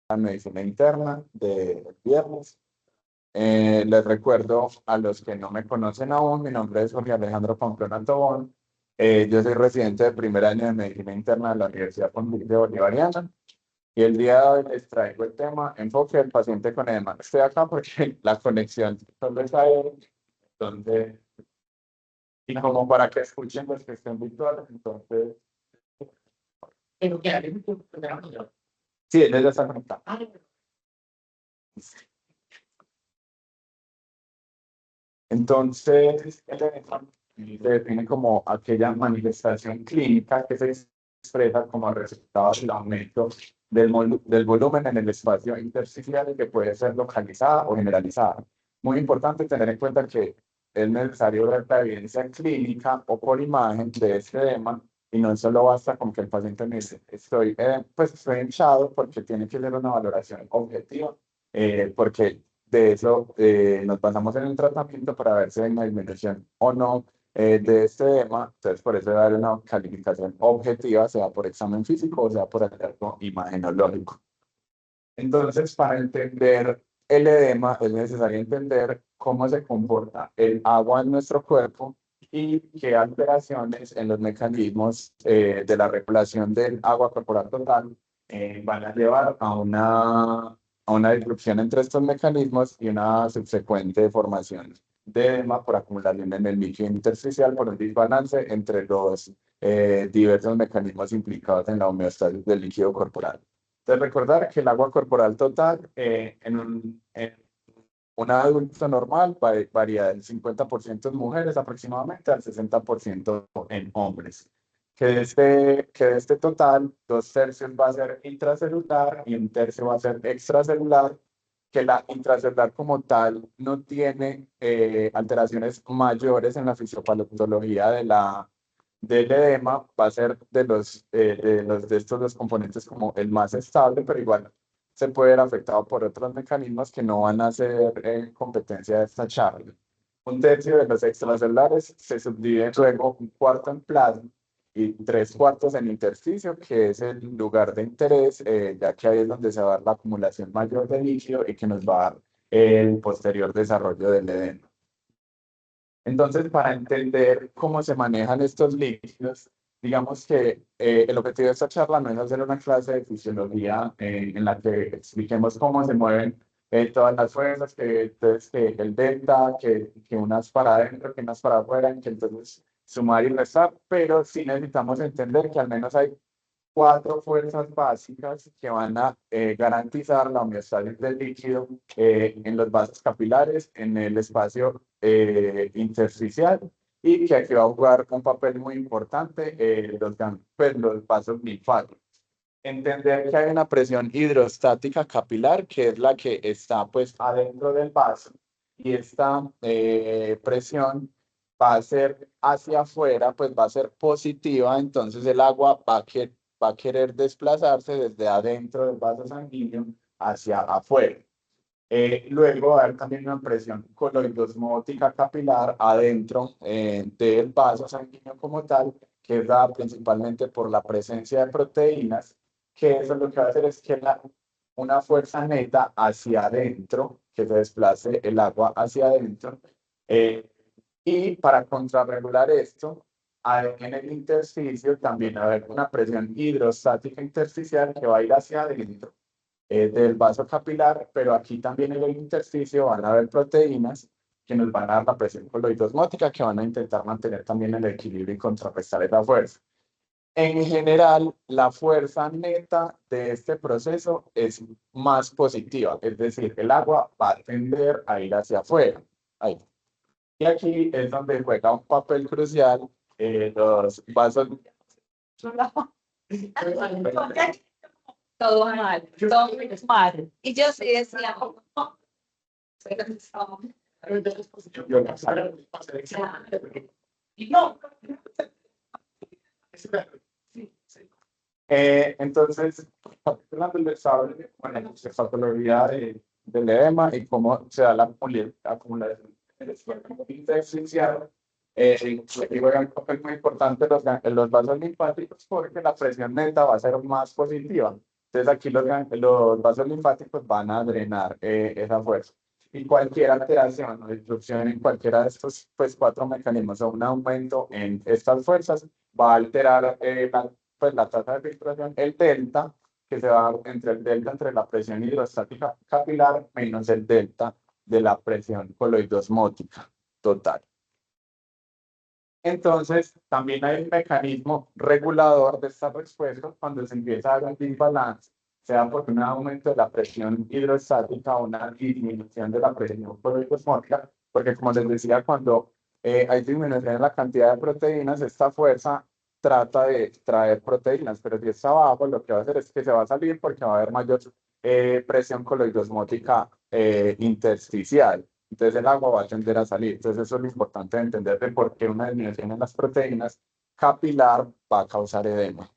la medicina interna del viernes. Les recuerdo a los que no me conocen aún, mi nombre es Jorge Alejandro Pamplona Tobón. Yo soy residente de primer año de medicina interna de la Universidad Pontificia Bolivariana. Y el día de hoy les traigo el tema enfoque del paciente con edema. Estoy acá porque la conexión solo es aérea, entonces, y como para que escuchen los que estén virtuales, entonces. Sí, ellos ya están conectados. Entonces, el edema se define como aquella manifestación clínica que se expresa como resultado del aumento del volumen en el espacio intersticial que puede ser localizada o generalizada. Muy importante tener en cuenta que es necesario ver la evidencia clínica o por imagen de este edema y no solo basta con que el paciente me dice, estoy hinchado porque tiene que ser una valoración objetiva, porque de eso nos basamos en el tratamiento para ver si hay una disminución o no de este tema. Entonces, por eso dar una calificación objetiva, sea por examen físico o sea por hallazgo imagenológico. Entonces, para entender el edema, es necesario entender cómo se comporta el agua en nuestro cuerpo y qué alteraciones en los mecanismos de la regulación del agua corporal total van a llevar a una disrupción entre estos mecanismos y una subsecuente formación de edema por acumulación en el líquido intersticial por un desbalance entre los diversos mecanismos implicados en la homeostasis del líquido corporal. Entonces, recordar que el agua corporal total en un adulto normal varía del 50% en mujeres aproximadamente al 60% en hombres. Que de este total, 2/3 va a ser intracelular y 1/3 va a ser extracelular, que la intracelular como tal no tiene alteraciones mayores en la fisiopatología del edema, va a ser de estos dos componentes como el más estable, pero igual se puede ver afectado por otros mecanismos que no van a ser competencia de esta charla. 1/3 de los extracelulares se subdivide luego 1/4 en plasma y 3/4 en intersticio, que es el lugar de interés, ya que ahí es donde se va a dar la acumulación mayor de líquido y que nos va a dar el posterior desarrollo del edema. Entonces, para entender cómo se manejan estos líquidos, digamos que el objetivo de esta charla no es hacer una clase de fisiología en la que expliquemos cómo se mueven todas las fuerzas, entonces, que el delta, que unas para adentro, que unas para afuera, que entonces sumar y restar, pero sí necesitamos entender que al menos hay 4 fuerzas básicas que van a garantizar la homeostasis del líquido en los vasos capilares, en el espacio intersticial, y que aquí va a jugar un papel muy importante los vasos linfáticos. Entender que hay una presión hidrostática capilar, que es la que está pues adentro del vaso, y esta presión va a ser hacia afuera, pues va a ser positiva, entonces el agua va a querer desplazarse desde adentro del vaso sanguíneo hacia afuera. Luego va a haber también una presión coloidosmótica capilar adentro del vaso sanguíneo como tal, que es dada principalmente por la presencia de proteínas, que eso lo que va a hacer es que una fuerza neta hacia adentro, que se desplace el agua hacia adentro, eh, y para contrarregular esto, en el intersticio también va a haber una presión hidrostática intersticial que va a ir hacia adentro del vaso capilar, pero aquí también en el intersticio van a haber proteínas que nos van a dar la presión coloidosmótica, que van a intentar mantener también el equilibrio y contrarrestar esa fuerza. En general, la fuerza neta de este proceso es más positiva, es decir, el agua va a tender a ir hacia afuera. Ahí. Y aquí es donde juega un papel crucial los vasos. Todo mal, todo mal. Y yo sí decía, no. Entonces, hablando del desarrollo, bueno, la patología del edema y cómo se da la acumulación en el cuerpo intersticial, aquí juega un papel muy importante los vasos linfáticos porque la presión neta va a ser más positiva. Entonces aquí los vasos linfáticos van a drenar esa fuerza. Y cualquier alteración o disrupción en cualquiera de estos pues, cuatro mecanismos o un aumento en estas fuerzas va a alterar pues, la tasa de filtración, el delta, que se va entre el delta entre la presión hidrostática capilar menos el delta de la presión coloidosmótica total. Entonces, también hay un mecanismo regulador de esta respuesta cuando se empieza a dar un desbalance, sea por un aumento de la presión hidrostática o una disminución de la presión coloidosmótica, porque como les decía, cuando hay disminución en la cantidad de proteínas, esta fuerza trata de traer proteínas, pero si está abajo, lo que va a hacer es que se va a salir porque va a haber mayor presión coloidosmótica intersticial. Entonces el agua va a tender a salir. Entonces eso es lo importante de entender de por qué una disminución en las proteínas capilar va a causar edema.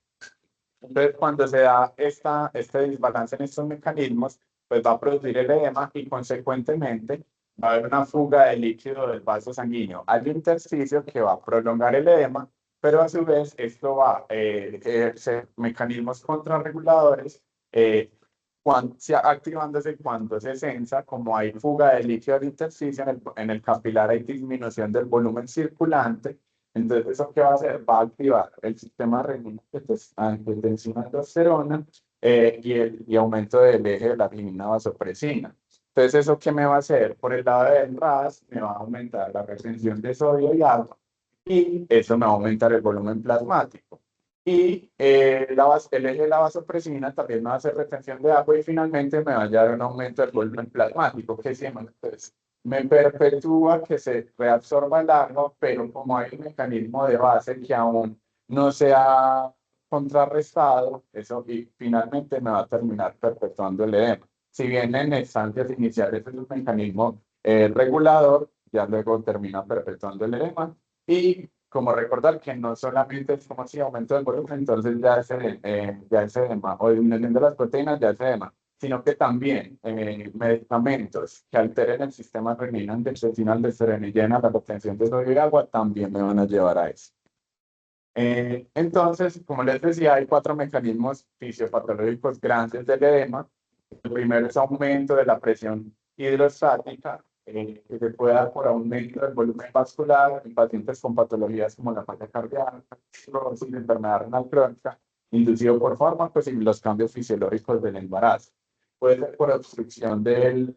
Entonces cuando se da este desbalance en estos mecanismos, pues va a producir el edema y consecuentemente va a haber una fuga de líquido del vaso sanguíneo al intersticio que va a prolongar el edema, pero a su vez esto va a ejercer mecanismos contrarreguladores activándose cuando se sensa, como hay fuga de líquido al intersticio, en el capilar hay disminución del volumen circulante. Entonces, ¿eso qué va a hacer? Va a activar el sistema renina, angiotensina aldosterona y aumento del eje de la renina vasopresina. Entonces, ¿eso qué me va a hacer? Por el lado del RAS, me va a aumentar la retención de sodio y agua y eso me va a aumentar el volumen plasmático. Y el eje de la vasopresina también me va a hacer retención de agua y finalmente me va a dar un aumento del volumen plasmático, que siempre me perpetúa que se reabsorba el agua, pero como hay un mecanismo de base que aún no se ha contrarrestado, eso y finalmente me va a terminar perpetuando el edema. Si bien en instancias iniciales es un mecanismo regulador, ya luego termina perpetuando el edema. Y como recordar que no solamente es como si aumento el volumen, entonces ya ese edema, o disminución de las proteínas, ya ese edema, sino que también medicamentos que alteren el sistema renina, angiotensina aldosterona y llena la retención de sodio y agua, también me van a llevar a eso. Entonces, como les decía, hay cuatro mecanismos fisiopatológicos grandes del edema. El primero es aumento de la presión hidrostática, que se puede dar por aumento del volumen vascular en pacientes con patologías como la falla cardíaca, cirrosis, enfermedad renal crónica, inducido por fármacos y los cambios fisiológicos del embarazo. Puede ser por obstrucción de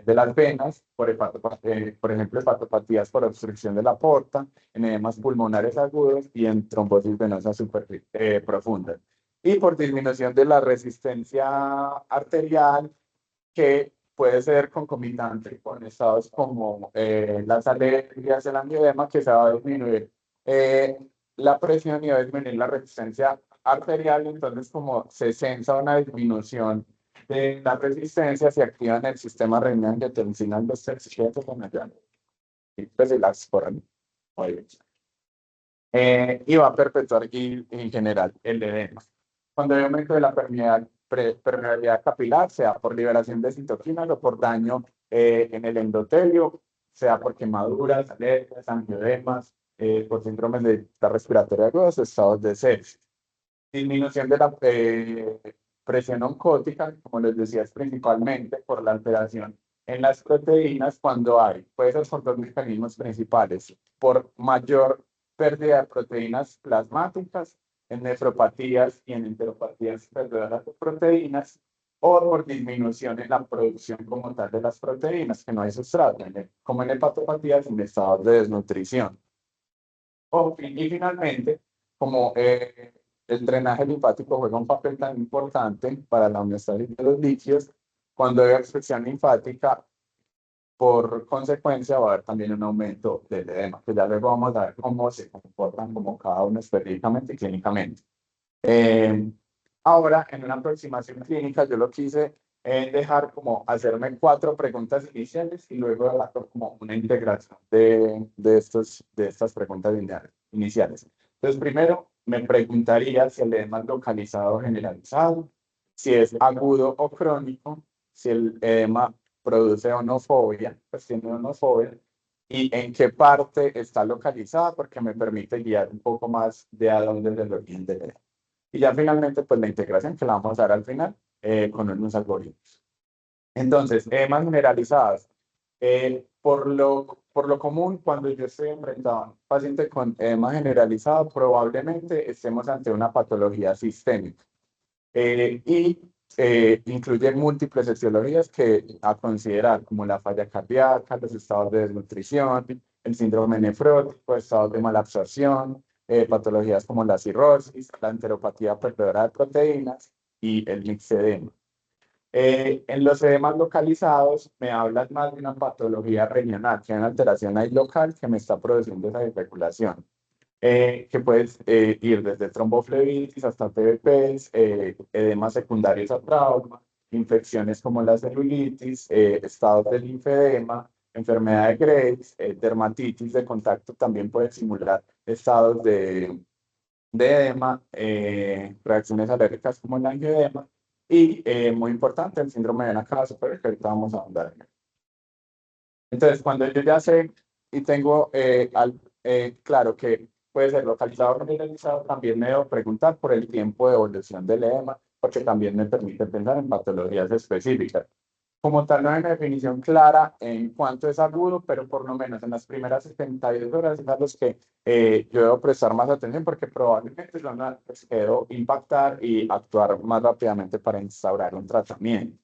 las venas, por ejemplo, hepatopatías por obstrucción de la porta, en edemas pulmonares agudos y en trombosis venosas profundas. Y por disminución de la resistencia arterial, que puede ser concomitante con estados como las alergias, el angioedema, que se va a disminuir eh, la presión y va a disminuir la resistencia arterial. Entonces, como se sensa una disminución de la resistencia, se activa en el sistema renina angiotensina aldosterona y pues se las corren. Y va a perpetuar en general el edema. Cuando hay aumento de la permeabilidad capilar, sea por liberación de citoquinas o por daño en el endotelio, sea por quemaduras, alergias, angioedemas, por síndromes de la respiratoria aguda o estados de sepsis. Disminución de la presión oncótica, como les decía, es principalmente por la alteración en las proteínas cuando hay, puede ser por dos mecanismos principales, por mayor pérdida de proteínas plasmáticas en nefropatías y en enteropatías perdedoras de proteínas, o por disminución en la producción como tal de las proteínas, que no hay sustrato, como en hepatopatías en estados de desnutrición. Y finalmente, como el drenaje linfático juega un papel tan importante para la homeostasis de los líquidos, cuando hay obstrucción linfática, por consecuencia va a haber también un aumento del edema, que ya luego vamos a ver cómo se comportan como cada uno específicamente y clínicamente. Ahora, en una aproximación clínica, yo lo quise dejar como hacerme 4 preguntas iniciales y luego como una integración de estas preguntas iniciales. Entonces, primero, me preguntaría si el edema es localizado o generalizado, si es agudo o crónico, si el edema produce onofobia, pues tiene onofobia, y en qué parte está localizada, porque me permite guiar un poco más de a dónde es el origen del edema. Y ya finalmente, pues la integración que la vamos a dar al final con unos algoritmos. Entonces, más generalizadas. Por lo común, cuando yo estoy enfrentado a un paciente con edema generalizado, probablemente estemos ante una patología sistémica. Y incluye múltiples etiologías que a considerar, como la falla cardíaca, los estados de desnutrición, el síndrome nefrótico, estados de malabsorción, patologías como la cirrosis, la enteropatía perdedora de proteínas y el mixedema. En los edemas localizados me hablan más de una patología regional, que hay una alteración ahí local que me está produciendo esa desregulación, que puede ir desde tromboflebitis hasta PVPs, edemas secundarios a trauma, infecciones como la celulitis, estados de linfedema, enfermedad de Graves, dermatitis de contacto también puede simular estados de edema, reacciones alérgicas como el angioedema y, muy importante, el síndrome de la cara superior, que ahorita vamos a andar. Entonces, cuando yo ya sé y tengo claro que puede ser localizado o generalizado, también me debo preguntar por el tiempo de evolución del edema, porque también me permite pensar en patologías específicas. Como tal, no hay una definición clara en cuánto es agudo, pero por lo menos en las primeras 72 horas es a los que yo debo prestar más atención porque probablemente son las que debo impactar y actuar más rápidamente para instaurar un tratamiento.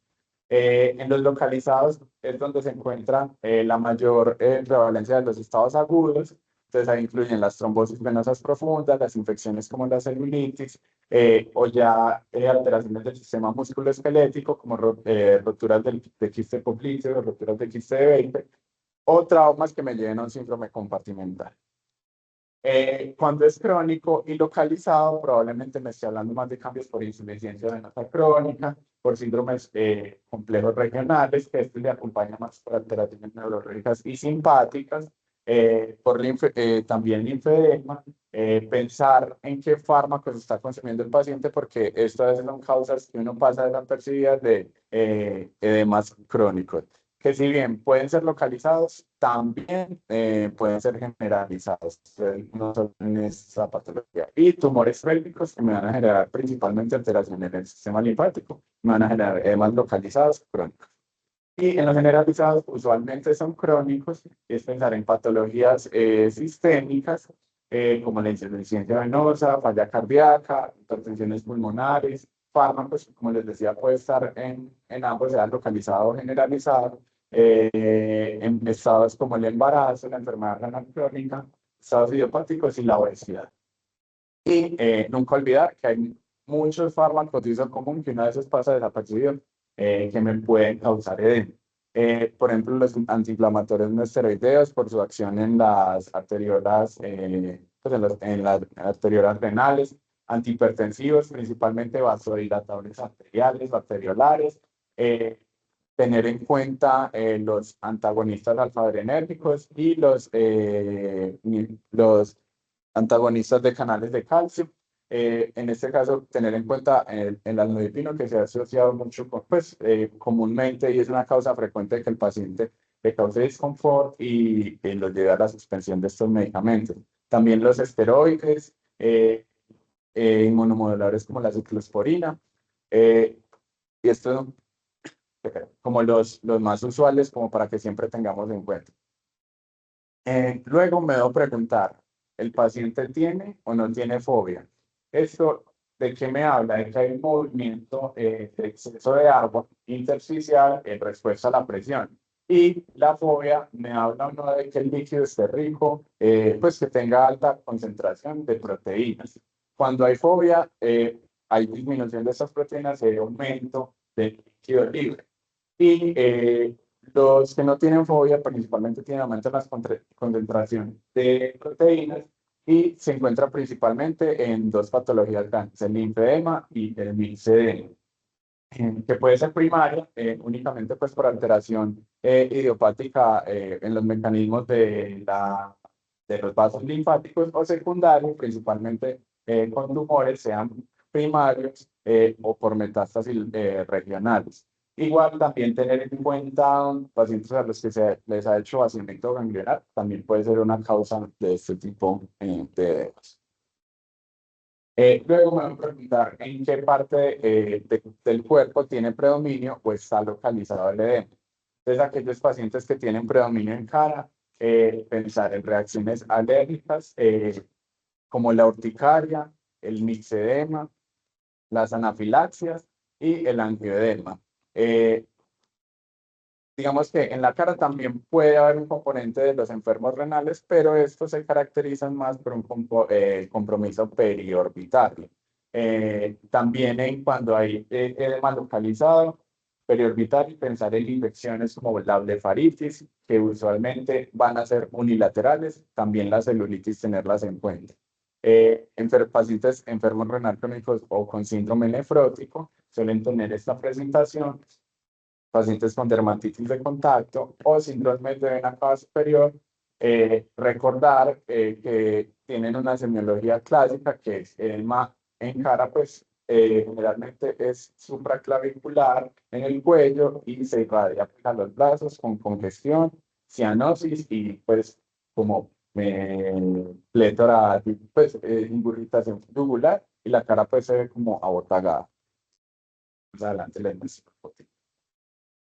En los localizados es donde se encuentra la mayor prevalencia de los estados agudos. Entonces ahí incluyen las trombosis venosas profundas, las infecciones como la celulitis, o ya alteraciones del sistema musculoesquelético como roturas de quiste popliteo, roturas de quiste de Beitel, o traumas que me lleven a un síndrome compartimental. Cuando es crónico y localizado, probablemente me esté hablando más de cambios por insuficiencia venosa crónica, por síndromes complejos regionales, que esto le acompaña más por alteraciones neurológicas y simpáticas, también linfedema, pensar en qué fármacos está consumiendo el paciente, porque esto a veces son causas que uno pasa desapercibidas de edemas crónicos que si bien pueden ser localizados, también pueden ser generalizados, no solo en esta patología. Y tumores pélvicos que me van a generar principalmente alteraciones en el sistema linfático, me van a generar edemas localizados crónicos. Y en los generalizados usualmente son crónicos, y es pensar en patologías sistémicas, como la insuficiencia venosa, falla cardíaca, hipertensiones pulmonares, fármacos, como les decía, puede estar en ambos, sea localizado o generalizado, en estados como el embarazo, la enfermedad renal crónica, estados idiopáticos y la obesidad. Y nunca olvidar que hay muchos fármacos de uso común que una vez pasa desapercibido, que me pueden causar edema. Por ejemplo, los antiinflamatorios no esteroideos por su acción en las arteriolas, pues en las arteriolas renales, antihipertensivos, principalmente vasodilatadores arteriales, arteriolares, tener en cuenta los antagonistas alfa-adrenérgicos y los antagonistas de canales de calcio. En este caso, tener en cuenta el almodipino, que se ha asociado mucho con, pues, comúnmente, y es una causa frecuente de que el paciente le cause desconfort y lo lleve a la suspensión de estos medicamentos. También los esteroides, inmunomoduladores como la ciclosporina, y esto como los más usuales, como para que siempre tengamos en cuenta. Luego me debo preguntar, ¿el paciente tiene o no tiene fobia? ¿Esto de qué me habla? De que hay un movimiento de exceso de agua intersticial en respuesta a la presión. Y la fobia me habla no de que el líquido esté rico, pues que tenga alta concentración de proteínas. Cuando hay fobia, hay disminución de estas proteínas y hay aumento del líquido libre. Y los que no tienen fobia principalmente tienen aumento en la concentración de proteínas y se encuentra principalmente en dos patologías grandes, el linfedema y el mixedema, que puede ser primaria únicamente pues por alteración idiopática en los mecanismos de los vasos linfáticos, o secundario principalmente con tumores, sean primarios o por metástasis regionales. Igual también tener en cuenta pacientes a los que se les ha hecho vaciamiento ganglionar, también puede ser una causa de este tipo de edemas. Luego me voy a preguntar en qué parte del cuerpo tiene predominio o está localizado el edema. Entonces, aquellos pacientes que tienen predominio en cara, pensar en reacciones alérgicas como la urticaria, el mixedema, las anafilaxias y el angioedema. Eh, Digamos que en la cara también puede haber un componente de los enfermos renales, pero estos se caracterizan más por un compromiso periorbitario. También en cuando hay edema localizado, periorbitario, pensar en infecciones como la blefaritis, que usualmente van a ser unilaterales, también la celulitis tenerlas en cuenta. Pacientes enfermos renal crónicos o con síndrome nefrótico suelen tener esta presentación, pacientes con dermatitis de contacto o síndrome de vena cava superior, recordar que tienen una semiología clásica que es edema en cara, pues generalmente es supraclavicular en el cuello y se irradia pues, a los brazos con congestión, cianosis y pues como plétora, pues ingurgitación yugular y la cara pues se ve como abotagada. Más adelante les muestro.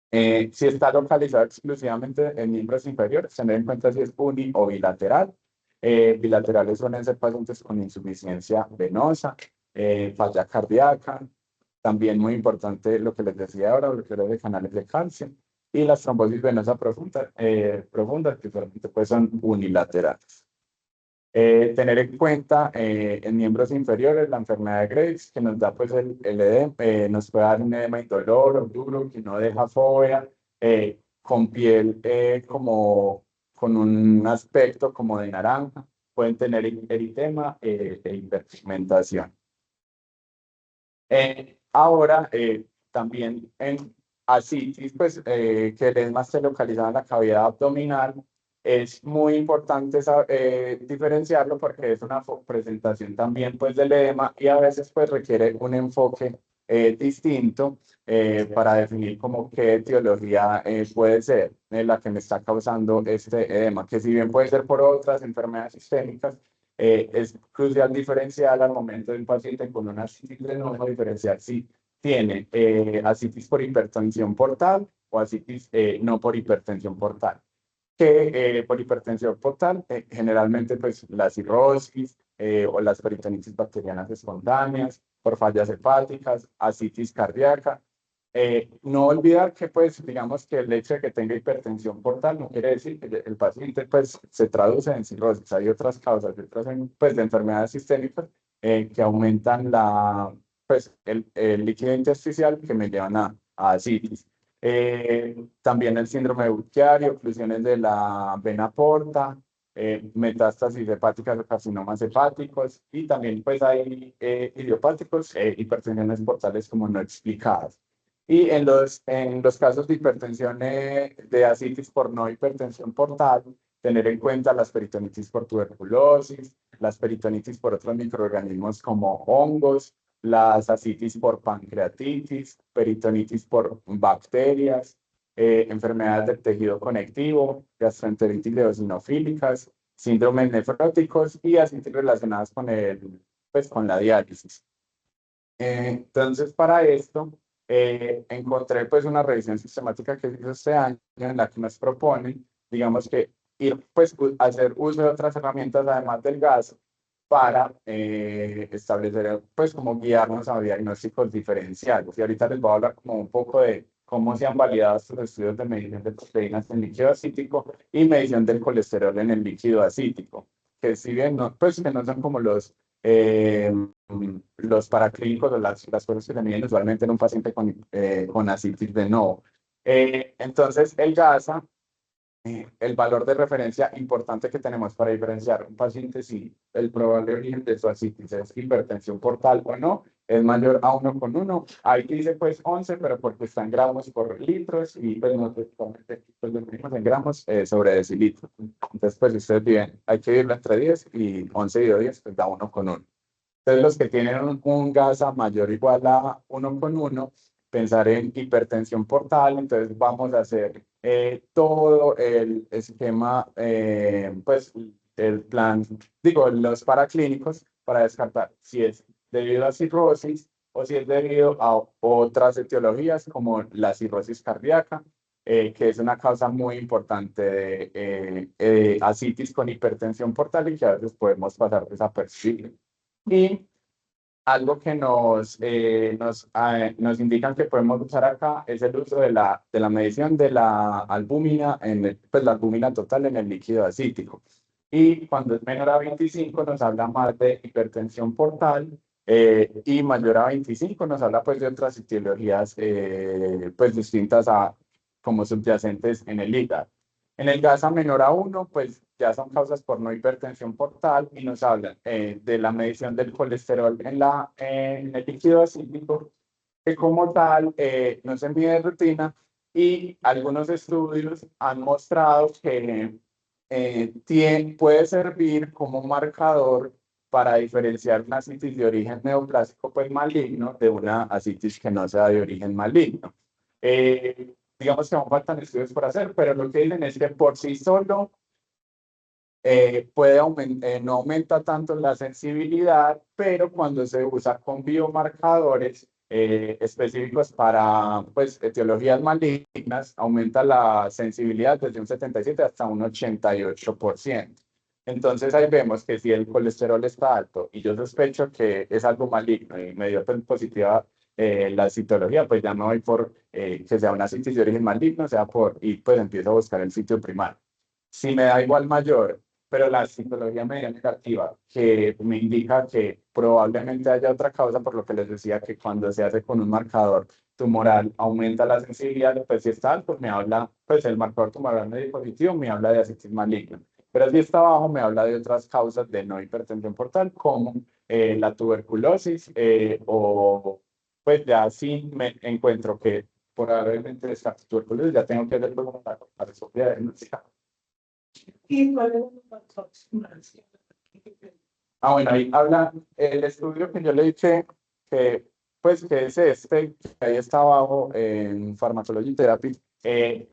Si está localizado exclusivamente en miembros inferiores, tener en cuenta si es uni o bilateral. Bilaterales suelen ser pacientes con insuficiencia venosa, falla cardíaca, también muy importante lo que les decía ahora, bloqueo de canales de calcio, y las trombosis venosas profundas que solamente pues, son unilaterales. Tener en cuenta en miembros inferiores la enfermedad de Graves, que nos da pues el edema, nos puede dar un edema indoloro, duro, que no deja fobia, con piel como con un aspecto como de naranja, pueden tener eritema e hiperpigmentación. Ahora, también en ascitis, pues que el edema esté localizado en la cavidad abdominal, es muy importante diferenciarlo porque es una presentación también pues del edema y a veces pues requiere un enfoque distinto para definir como qué etiología puede ser la que me está causando este edema, que si bien puede ser por otras enfermedades sistémicas, es crucial diferenciar al momento de un paciente con una ascitis de nuevo, diferenciar si tiene ascitis por hipertensión portal o ascitis no por hipertensión portal. Que por hipertensión portal, generalmente pues la cirrosis o las peritonitis bacterianas espontáneas, por fallas hepáticas, ascitis cardíaca. No olvidar que, pues, digamos que el hecho de que tenga hipertensión portal no quiere decir que el paciente, pues, se traduce en cirrosis. Hay otras causas, pues, de enfermedades sistémicas que aumentan pues, el líquido intersticial que me llevan a ascitis. También el síndrome de Buchiari, oclusiones de la vena porta, metástasis hepáticas o carcinomas hepáticos, y también, pues, hay idiopáticos, hipertensiones portales como no explicadas. Y en los casos de hipertensión de ascitis por no hipertensión portal, tener en cuenta las peritonitis por tuberculosis, las peritonitis por otros microorganismos como hongos, las ascitis por pancreatitis, peritonitis por bacterias, enfermedades del tejido conectivo, gastroenteritis eosinofílicas, síndromes nefróticos y ascitis relacionadas pues, con la diálisis. Entonces, para esto, encontré pues una revisión sistemática que se hizo este año en la que nos proponen, digamos que ir pues hacer uso de otras herramientas además del gas para establecer pues como guiarnos a diagnósticos diferenciales. Y ahorita les voy a hablar como un poco de cómo se han validado estos estudios de medición de proteínas en líquido acítico y medición del colesterol en el líquido acítico, que si bien no, pues que no son como eh, los paraclínicos o las cosas que se miden usualmente en un paciente con ascitis de novo. Entonces, el GASA, el valor de referencia importante que tenemos para diferenciar un paciente si el probable origen de su ascitis es hipertensión portal o no, es mayor a 1,1. Ahí dice pues 11, pero porque está en gramos por litros y pues nosotros pues, lo medimos en gramos sobre decilitros. Entonces, pues ustedes bien, hay que dividirlo entre 10 y 11 dividido 10, pues da 1,1. Entonces, los que tienen un GASA mayor o igual a 1,1, pensar en hipertensión portal, entonces vamos a hacer todo el esquema, pues el plan, digo, los paraclínicos para descartar si es debido a cirrosis o si es debido a otras etiologías como la cirrosis cardíaca, que es una causa muy importante de ascitis con hipertensión portal y que a veces podemos pasar desapercibido. Y algo que nos indican que podemos usar acá es el uso de la medición de la albúmina, pues la albúmina total en el líquido ascítico. Y cuando es menor a 25 nos habla más de hipertensión portal y mayor a 25 nos habla pues de otras etiologías pues distintas a como subyacentes en el hígado. En el GASA menor a 1 pues ya son causas por no hipertensión portal y nos hablan de la medición del colesterol en el líquido ascítico, que como tal no se mide de rutina y algunos estudios han mostrado que puede servir como marcador para diferenciar una ascitis de origen neoplásico pues maligno de una ascitis que no sea de origen maligno. Digamos que aún faltan estudios por hacer, pero lo que dicen es que por sí solo no aumenta tanto la sensibilidad, pero cuando se usa con biomarcadores específicos para pues, etiologías malignas, aumenta la sensibilidad desde un 77 hasta un 88%. Entonces ahí vemos que si el colesterol está alto y yo sospecho que es algo maligno y me dio positiva la citología, pues ya me voy por que sea una citis de origen maligno, sea por, y pues empiezo a buscar el sitio primario. Si me da igual mayor, pero la citología media negativa, que me indica que probablemente haya otra causa, por lo que les decía que cuando se hace con un marcador tumoral aumenta la sensibilidad, pues si está alto me habla, pues el marcador tumoral medio positivo me habla de ascitis maligna. Pero si está bajo me habla de otras causas de no hipertensión portal, como la tuberculosis o pues ya sí me encuentro que probablemente esta tuberculosis ya tengo que hacer la responsabilidad diagnóstica. Ah, bueno, ahí habla el estudio que yo le dije que, pues, que es este, que ahí está abajo en Pharmacology Therapy.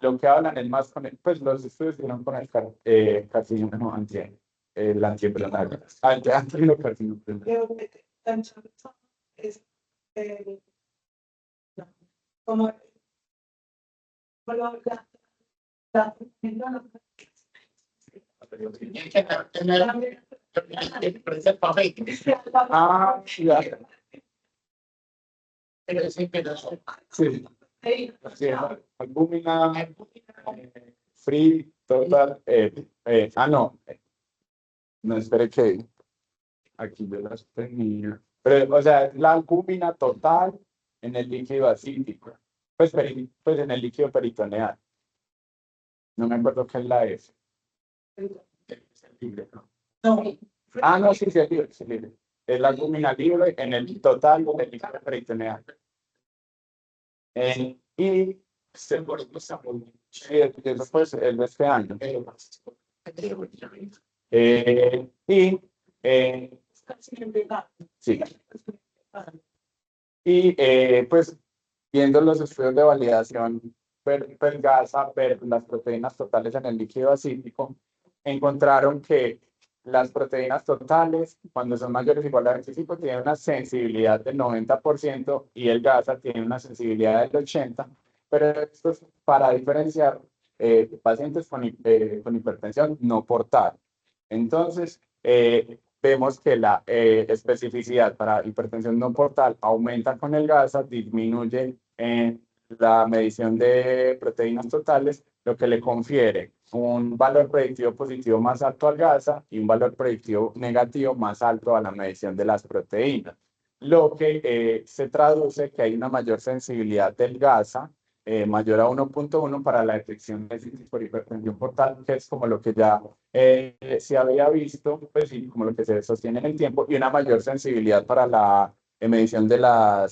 Lo que hablan es más con pues los estudios que con el carcinoma el antiembrionario, anticarcinoma. Como ah, ya. Sí. Sí, albúmina, free, total. No. No, espere que aquí yo las tenía. Pero, o sea, la albúmina total en el líquido ascítico. Pues, pues en el líquido peritoneal. No me acuerdo qué es la S. No. Ah, no, sí, sí, es libre, sí, libre. Es la albúmina libre en el total del líquido peritoneal. Y después el de este año. Y sí. Y pues viendo los estudios de validación per gasa, las proteínas totales en el líquido ascítico, encontraron que las proteínas totales, cuando son mayores o iguales a 25, tienen una sensibilidad del 90% y el gasa tiene una sensibilidad del 80%, pero esto es para diferenciar pacientes con hipertensión no portal. Entonces, vemos que la especificidad para hipertensión no portal aumenta con el GASA, disminuye en la medición de proteínas totales, lo que le confiere un valor predictivo positivo más alto al GASA y un valor predictivo negativo más alto a la medición de las proteínas. Lo que se traduce que hay una mayor sensibilidad del GASA, mayor a 1.1 para la detección de citis por hipertensión portal, que es como lo que ya se había visto, pues sí, como lo que se sostiene en el tiempo, y una mayor sensibilidad para la medición de la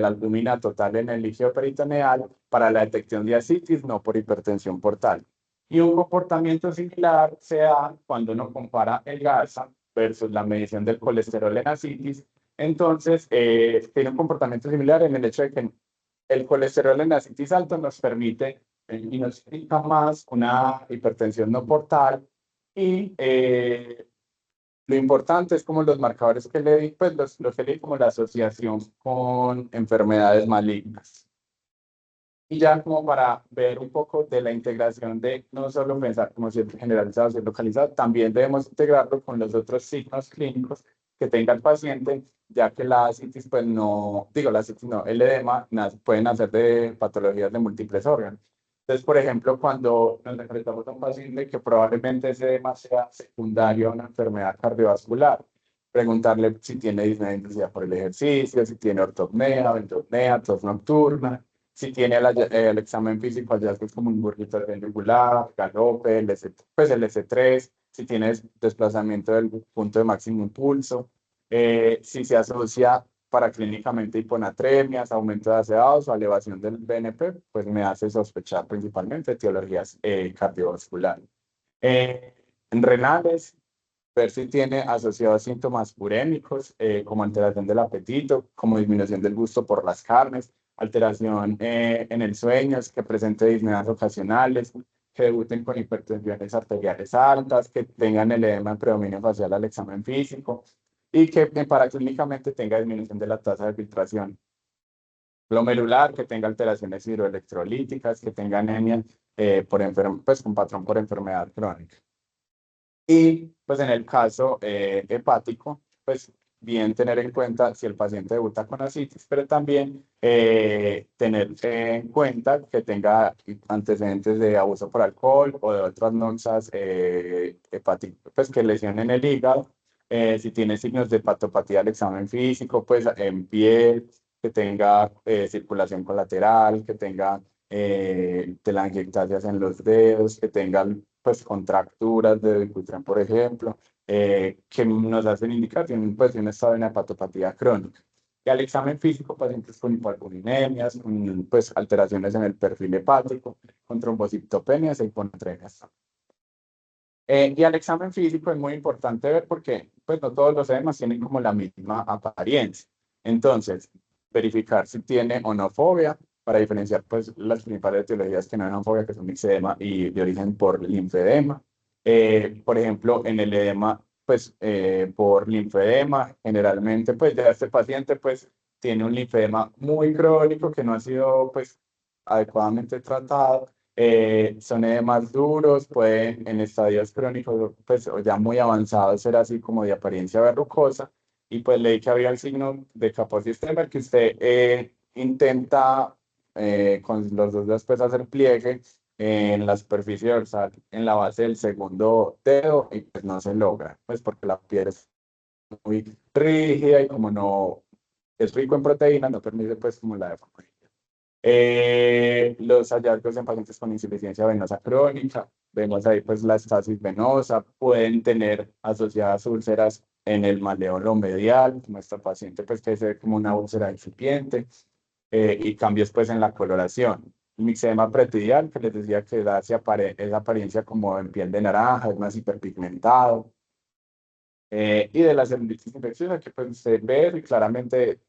albúmina total en el líquido peritoneal para la detección de ascitis, no por hipertensión portal. Y un comportamiento similar se da cuando uno compara el GASA versus la medición del colesterol en ascitis. Entonces, tiene un comportamiento similar en el hecho de que el colesterol en ascitis alto nos permite y nos indica más una hipertensión no portal y Lo importante es como los marcadores que le di, pues los que le di como la asociación con enfermedades malignas. Y ya como para ver un poco de la integración de no solo pensar como si es generalizado, si es localizado, también debemos integrarlo con los otros signos clínicos que tenga el paciente, ya que la ascitis, pues no, digo la ascitis no, el edema puede nacer de patologías de múltiples órganos. Entonces, por ejemplo, cuando nos enfrentamos a un paciente que probablemente ese edema sea secundario a una enfermedad cardiovascular, preguntarle si tiene disnea de intensidad por el ejercicio, si tiene ortopnea, ventopnea, tos nocturna, si tiene el examen físico hallazgos como ingurgitación yugular, galope, pues el S3, si tiene desplazamiento del punto de máximo impulso, si se asocia paraclínicamente hiponatremias, aumento de aseados o elevación del BNP, pues me hace sospechar principalmente etiologías cardiovasculares. En renales, ver si tiene asociados síntomas urémicos, como alteración del apetito, como disminución del gusto por las carnes, alteración en el sueño, que presente disneas ocasionales, que debuten con hipertensiones arteriales altas, que tengan el edema en predominio facial al examen físico y que paraclínicamente tenga disminución de la tasa de filtración glomerular, que tenga alteraciones hidroelectrolíticas, que tenga anemia pues con patrón por enfermedad crónica. Y pues en el caso hepático, pues bien tener en cuenta si el paciente debuta con ascitis, pero también tener en cuenta que tenga antecedentes de abuso por alcohol o de otras noxas hepáticas, pues que lesionen el hígado, si tiene signos de hepatopatía al examen físico, pues en piel, que tenga circulación colateral, que tenga telangiectasias en los dedos, que tengan pues contracturas de Dupuytren, por ejemplo, que nos hacen indicar tienen pues un estado de una hepatopatía crónica. Y al examen físico, pacientes con hipoalbuminemias, con pues alteraciones en el perfil hepático, con trombocitopenias e hiponatremias. Y al examen físico es muy importante ver porque pues no todos los edemas tienen como la misma apariencia. Entonces, verificar si tiene o no fobia para diferenciar pues las principales etiologías que no eran fobia, que son mixedema y de origen por linfedema. Por ejemplo, en el edema, pues por linfedema, generalmente pues ya este paciente pues tiene un linfedema muy crónico que no ha sido pues adecuadamente tratado, son edemas duros, pueden en estadios crónicos, pues o ya muy avanzados, ser así como de apariencia verrucosa. Y pues leí que había el signo de Kaposi Stemmer, que usted intenta con los dos dedos pues hacer pliegue en la superficie dorsal, en la base del segundo dedo, y pues no se logra, pues porque la piel es muy rígida y como no es rico en proteínas, no permite pues como la deformación. Los hallazgos en pacientes con insuficiencia venosa crónica, vemos ahí pues la estasis venosa, pueden tener asociadas úlceras en el maleolo medial, como esta paciente pues que se ve como una úlcera incipiente, y cambios pues en la coloración. El mixedema pretidial, que les decía que da esa apariencia como en piel de naranja, es más hiperpigmentado. Y de la celulitis infecciosa, que pues se ve y claramente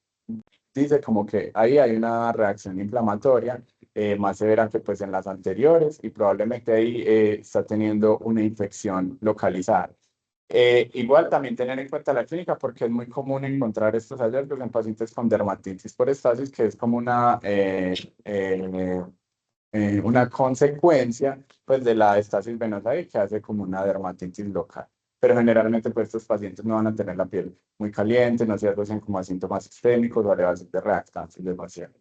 dice como que ahí hay una reacción inflamatoria más severa que pues en las anteriores y probablemente ahí está teniendo una infección localizada. Igual también tener en cuenta la clínica porque es muy común encontrar estos hallazgos en pacientes con dermatitis por estasis, que es como una consecuencia pues de la estasis venosa y que hace como una dermatitis local. Pero generalmente pues estos pacientes no van a tener la piel muy caliente, no se asocian como a síntomas sistémicos o elevación de reactancias demasiado.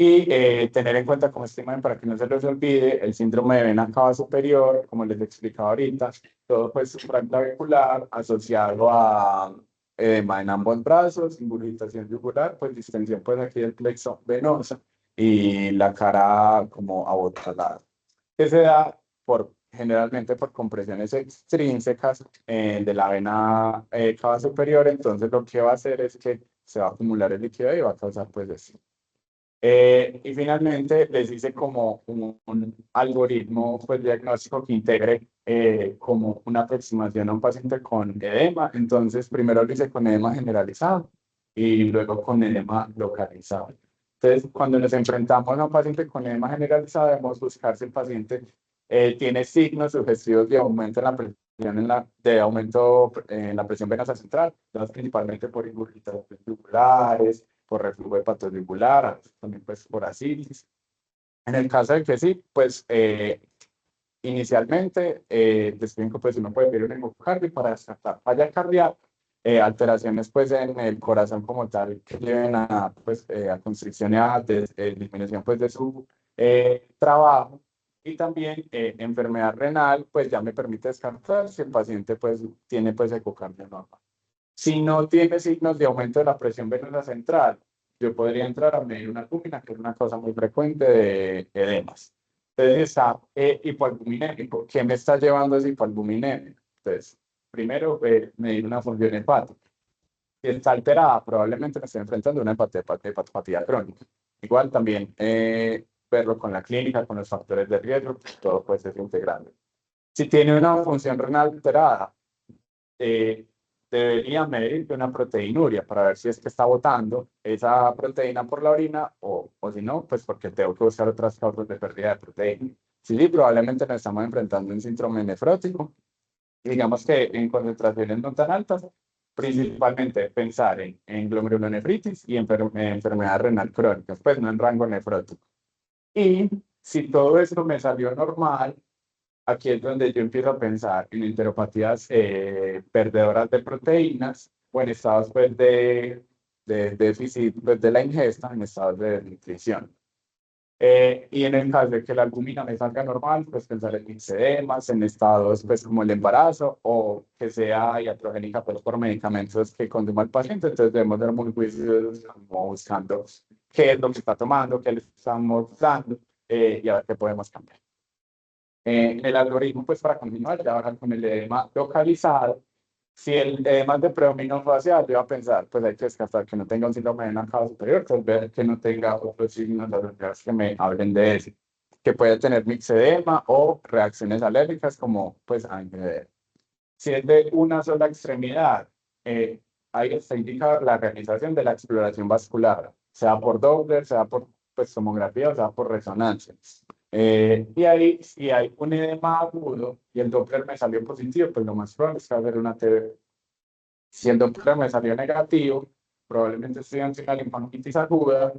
Y tener en cuenta como esta imagen para que no se les olvide el síndrome de vena cava superior, como les explicaba ahorita, todo pues supraclavicular asociado a edema en ambos brazos, ingurgitación yugular, pues distensión pues aquí del plexo venoso y la cara como abotalada, que se da generalmente por compresiones extrínsecas de la vena cava superior. Entonces lo que va a hacer es que se va a acumular el líquido y va a causar pues esto. Y finalmente les hice como un algoritmo pues, diagnóstico que integre como una aproximación a un paciente con edema. Entonces, primero lo hice con edema generalizado y luego con edema localizado. Entonces, cuando nos enfrentamos a un paciente con edema generalizado, debemos buscar si el paciente tiene signos sugestivos de aumento en la presión de aumento en la presión venosa central, dadas principalmente por ingurgitaciones tubulares, por reflujo hepatocelular, también pues por ascitis. En el caso de que sí, pues inicialmente describen que pues uno puede pedir un ecocardio para descartar falla cardíaca, alteraciones pues en el corazón como tal que lleven a pues a constricción y a disminución pues de su trabajo, y también enfermedad renal pues ya me permite descartar si el paciente pues tiene pues ecocardio normal. Si no tiene signos de aumento de la presión venosa central, yo podría entrar a medir una albúmina, que es una cosa muy frecuente de edemas. Entonces está hipoalbuminémico. ¿Qué me está llevando a ese hipoalbuminémico? Entonces, primero, medir una función hepática. Si está alterada, probablemente me estoy enfrentando a una hepatopatía crónica. Igual también verlo con la clínica, con los factores de riesgo, todo puede ser integrado. Si tiene una función renal alterada, eh, debería medir una proteinuria para ver si es que está botando esa proteína por la orina o si no, pues porque tengo que buscar otras causas de pérdida de proteína. Sí, probablemente nos estamos enfrentando a un síndrome nefrótico. Y digamos que en concentraciones no tan altas, principalmente pensar en glomerulonefritis y enfermedad renal crónica, pues no en rango nefrótico. Y si todo esto me salió normal, aquí es donde yo empiezo a pensar en enteropatías perdedoras de proteínas o en estados pues, de déficit pues, de la ingesta, en estados de nutrición. Y en el caso de que la albúmina me salga normal, pues pensar en mixedemas, en estados pues, como el embarazo o que sea iatrogénica pues, por medicamentos que consuma el paciente. Entonces debemos ser muy juiciosos como buscando qué es lo que está tomando, qué le estamos dando y a ver qué podemos cambiar. El algoritmo, pues para continuar, ya ahora con el edema localizado, si el edema es de predominio facial, yo voy a pensar, pues hay que descartar que no tenga un síndrome de la cava superior, pues ver que no tenga otros signos asociados que me hablen de eso, que puede tener mixedema o reacciones alérgicas como pues angioedema. Si es de una sola extremidad, ahí está indicada la realización de la exploración vascular, sea por Doppler, sea por pues, tomografía o sea por resonancia. Y ahí, si hay un edema agudo y el Doppler me salió positivo, pues lo más probable es que va a haber una TB. Si el Doppler me salió negativo, probablemente estoy ante una linfangitis aguda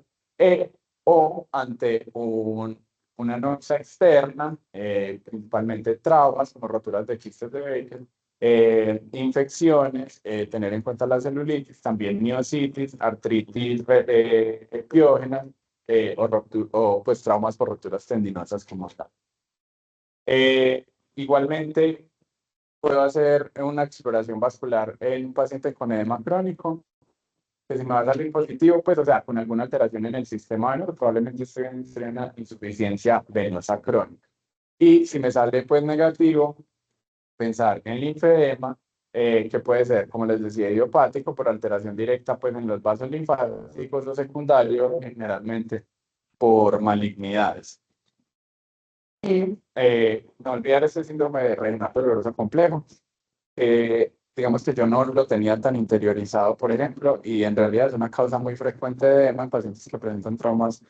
o ante una noxa externa, principalmente traumas como roturas de quistes de Becker, infecciones, tener en cuenta la celulitis, también miositis, artritis epiógenas o pues traumas por roturas tendinosas como tal. Igualmente, puedo hacer una exploración vascular en un paciente con edema crónico, que si me va a salir positivo, pues, o sea, con alguna alteración en el sistema venoso, probablemente estoy en una insuficiencia venosa crónica. Y si me sale, pues, negativo, pensar en linfedema, que puede ser, como les decía, idiopático por alteración directa, pues, en los vasos linfáticos o secundario, generalmente por malignidades. Y no olvidar este síndrome de reinato doloroso complejo. Digamos que yo no lo tenía tan interiorizado, por ejemplo, y en realidad es una causa muy frecuente de edema en pacientes que presentan traumas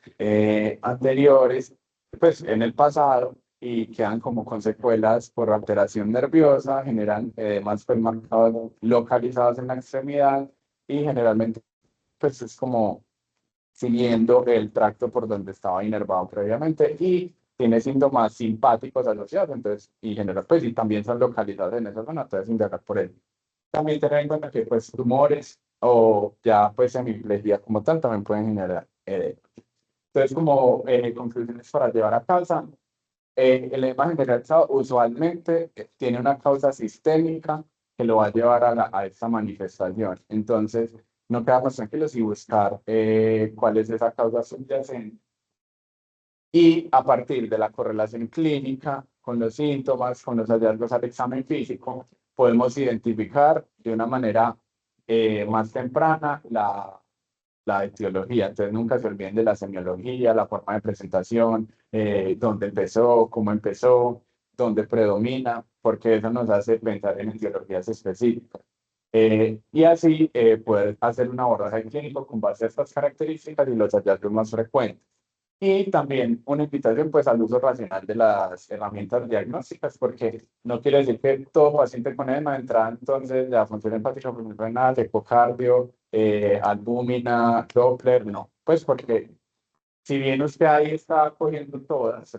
anteriores, pues en el pasado, y quedan como con secuelas por alteración nerviosa, generan edemas pues, marcados, localizados en la extremidad, y generalmente pues es como siguiendo el tracto por donde estaba inervado previamente y tiene síntomas simpáticos asociados, entonces, y general, pues, y también son localizados en esa zona, entonces indagar por él. También tener en cuenta que, pues, tumores o ya, pues, hemiplegia como tal también pueden generar edema. Entonces, como conclusiones para llevar a casa, el edema generalizado usualmente tiene una causa sistémica que lo va a llevar a esta manifestación. Entonces, no quedarnos tranquilos y buscar cuál es esa causa subyacente. Y a partir de la correlación clínica con los síntomas, con los hallazgos al examen físico, podemos identificar de una manera más temprana la etiología. Entonces, nunca se olviden de la semiología, la forma de presentación, dónde empezó, dónde predomina, porque eso nos hace pensar en etiologías específicas. Y así poder hacer un abordaje clínico con base a estas características y los hallazgos más frecuentes. Y también una invitación pues al uso racional de las herramientas diagnósticas, porque no quiere decir que todo paciente con edema de entrada entonces la función hepática renal, ecocardio, albúmina, Doppler, no, pues porque si bien usted ahí está cogiendo todas,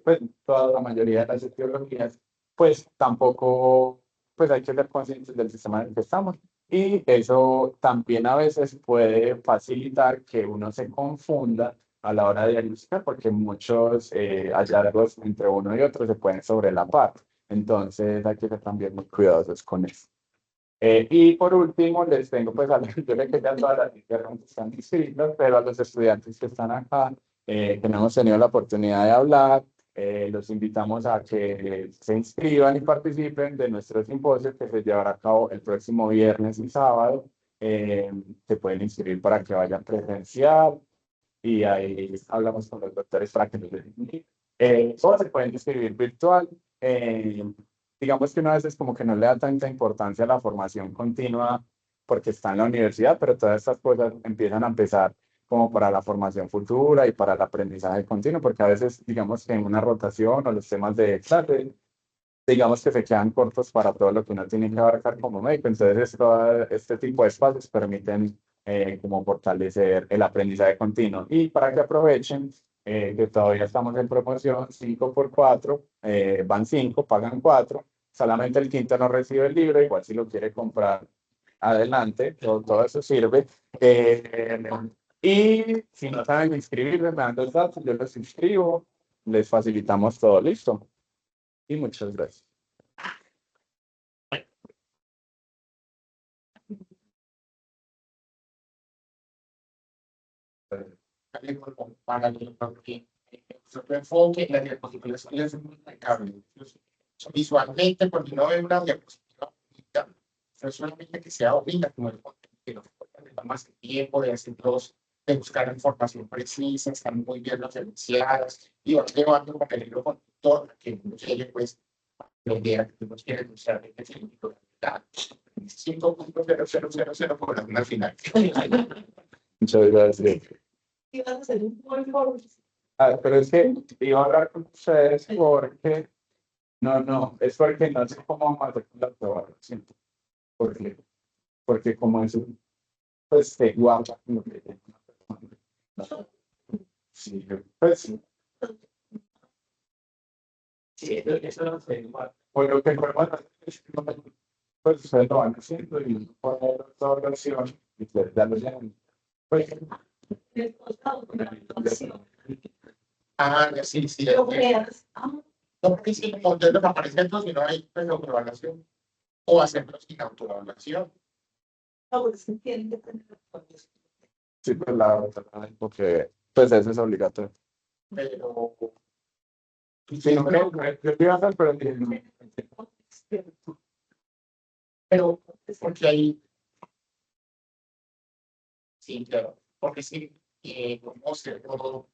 pues toda la mayoría de las etiologías, pues tampoco, pues hay que ser conscientes del sistema en el que estamos. Y eso también a veces puede facilitar que uno se confunda a la hora de diagnosticar, porque muchos hallazgos entre uno y otro se pueden sobrelapar. Entonces hay que ser también muy cuidadosos con eso. Y por último, les tengo pues a yo le quería todas las internas que están inscritas, pero a los estudiantes que están acá, que no hemos tenido la oportunidad de hablar, los invitamos a que se inscriban y participen de nuestro simposio que se llevará a cabo el próximo viernes y sábado. Se pueden inscribir para que vayan presencial y ahí hablamos con los doctores para que nos den. O se pueden inscribir virtual. Digamos que uno a veces como que no le da tanta importancia a la formación continua porque está en la universidad, pero todas estas cosas empiezan a empezar como para la formación futura y para el aprendizaje continuo, porque a veces digamos que en una rotación o los temas de clase, digamos que se quedan cortos para todo lo que uno tiene que abarcar como médico. Entonces, todo este tipo de espacios permiten como fortalecer el aprendizaje continuo. Y para que aprovechen que todavía estamos en promoción, 5 por 4, van 5, pagan 4. Solamente el quinto no recibe el libro, igual si lo quiere comprar, adelante, todo eso sirve. Y si no saben inscribirme, me dan los datos, yo los inscribo, les facilitamos todo listo. Y muchas gracias. Para que su enfoque en la diapositiva es muy impecable. Visualmente, cuando uno ve una diapositiva bonita, no solamente que sea bonita, como el contenido, que nos pueda dar más tiempo de hacerlos, de buscar información precisa, están muy bien referenciadas, y van llevando como el hilo conductor que uno quiere, pues, la idea que uno quiere mostrar en el científico. 5.0000 por la final. Muchas gracias. Y vas a hacer un polvo. Pero es que iba a hablar con ustedes porque, no, es porque no sé cómo vamos a hacer con la prueba, lo siento. Porque como es un, pues se guarda lo que tiene una persona. No, sí, pues sí. Sí, eso no sé, igual. Pues lo que podemos hacer es que pues ustedes lo van haciendo y poner toda la versión y pues ya lo llaman. Pues, Ah, sí, sí. Lo creas. No, porque si el modelo me aparece entonces no hay pues, autoevaluación. O hacerlo sin autoevaluación. No, pues se entiende. sí, pues la otra, porque pues eso es obligatorio. Pero, Sí, no creo, yo iba a hacer, pero dije, no. pero, porque ahí, sí, claro. Porque sí, no sé, no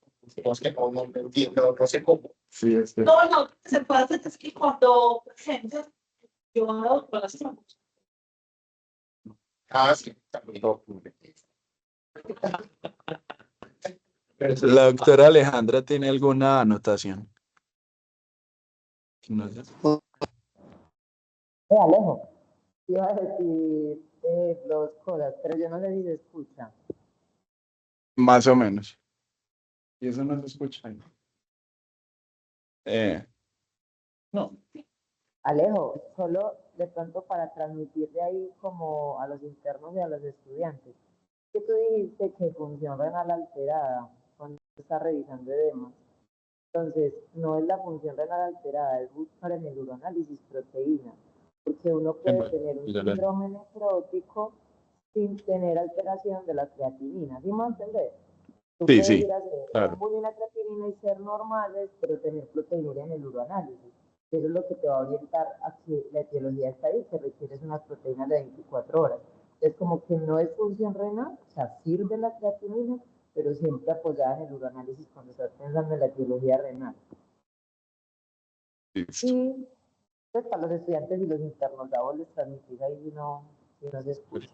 sé, no entiendo, no sé cómo. Sí, es que No, no, se puede hacer es que cuando, por ejemplo, yo hago colación. Ah, sí, también. La doctora Alejandra tiene alguna anotación. No sé. Alejo, iba a decir dos cosas, pero yo no sé si se escucha. Más o menos. Y eso no se escucha. No. Alejo, solo de pronto para transmitir de ahí como a los internos y a los estudiantes. Que tú dijiste que función renal alterada cuando estás revisando edemas. Entonces, no es la función renal alterada, es buscar en el uroanálisis proteína, porque uno puede tener un síndrome nefrótico sin tener alteración de la creatinina. ¿Sí me entendés? Tú Sí, puedes sí, ir a hacer claro. albúmina, creatinina y ser normales, pero tener proteinuria en el uroanálisis. Eso es lo que te va a orientar a que la etiología está ahí, que requieres unas proteínas de 24 horas. Es como que no es función renal, o sea, sirve la creatinina, pero siempre apoyada en el uroanálisis cuando estás pensando en la etiología renal. Listo. Y pues para los estudiantes y los internos, a vos les transmitís ahí si no se escucha.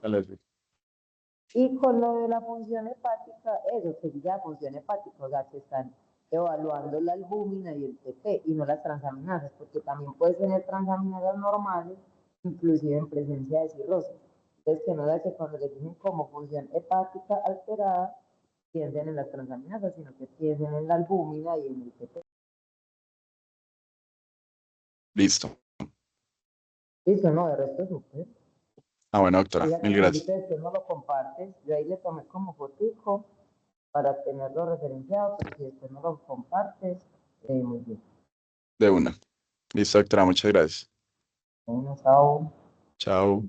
Y con lo de la función hepática, eso sería función hepática, o sea, que están evaluando la albúmina y el TT y no las transaminasas, porque también puedes tener transaminasas normales, inclusive en presencia de cirrosis. Entonces, que no da que cuando le dicen como función hepática alterada, piensen en las transaminasas, sino que piensen en la albúmina y en el TT. Listo. Listo, no, de resto súper. Bueno, doctora, Fíjate mil que gracias. ahorita después no lo compartes, yo ahí le tomé como fotico para tenerlo referenciado, pero si después no lo compartes, muy bien. De una. Listo, doctora, muchas gracias. Bueno, chao. Chao.